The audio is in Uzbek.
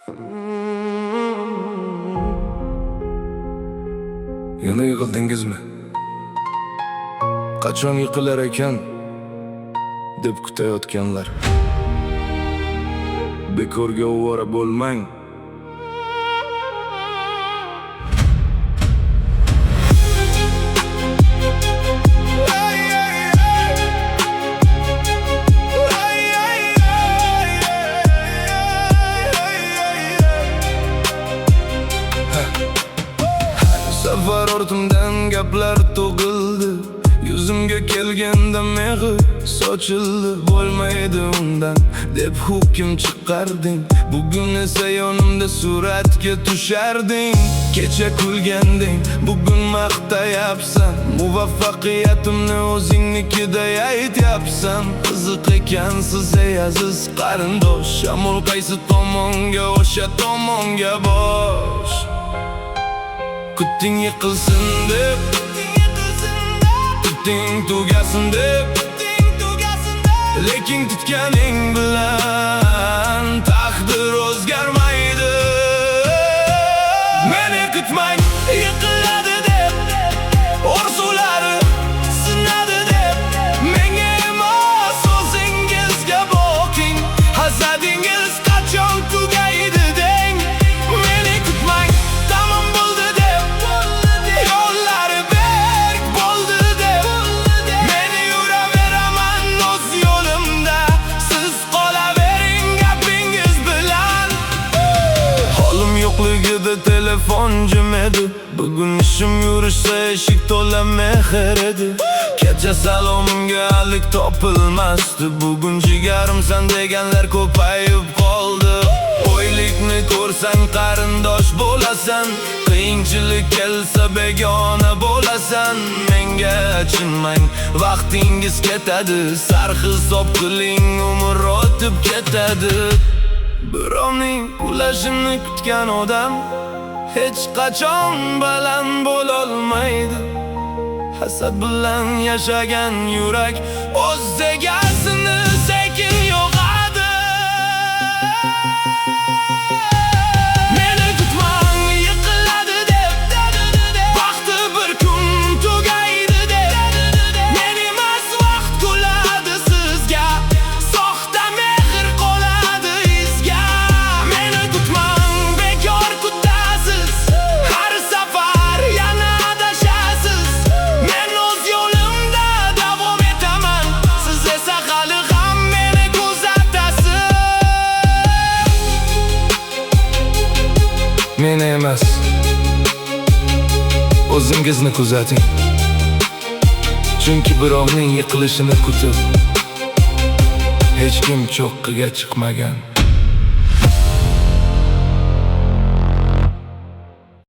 Yana yiqildingizmi? Qachon yiqilar ekan deb kutayotganlar. Bekorga ovora bo'lmang. Safar ortimdan gaplar to'g'ildi, yuzimga kelganda mehri sochildi. Bo'lmaydi undan deb hukm chiqarding, bugun esa yonimda suratga tusharding. Kecha kulganding, bugun maqtayapsan, muvaffaqiyatimni o'zingnikida aytyapsan. Qiziq ekansiz ey aziz qarindosh, shamol qaysi tomonga o'sha tomonga bosh. Kutding yiqilsin deb, kutding tugasin deb, lekin tutganing bilan taqdir o'zgarmaydi. Meni kutmang, yiqiladi deb, orzulari sinadi deb, menga emas o'zingizga boqing, hasadingiz qachon tugaydi deng. Meni kutmang, tamom bo'ldi deb, yo'llari berk bo'ldi deb, meni yuraveraman o'z yo'limda, siz qolavering gapingiz bilan. Holim yo'qligida telefon jim edi, bugun ishim yurishsa eshik to'la mehr edi. Kecha salomimga alik topilmasdi, bugun jigarimsan deganlar ko'payib qoldi. Oylikni ko'rsang qarindosh bo'lasan, qiyinchilik kelsa begona bo'lasan. Menga achinmang, vaqtingiz ketadi, sarhisob qiling, umr o'tib ketadi. Birovning ulashini kutgan odam hech qachon baland bo'lolmaydi. Hasad bilan yashagan yurak o'z egasini sekin yo'qadi. Meni kutmang, yiqiladi deb, vaqti bir kun tugaydi deb, meni emas vaqt kuladi sizga, soxta mehr qoladi izga. Meni kutmang, bekor kutasiz, har safar yana adashasiz. Men o'z yo'limda davom etaman, siz esa hali ham meni kuzatasiz. Meni emas, o'zingizni kuzating, chunki birovning yiqilishini kutib hech kim cho'qqiga chiqmagan.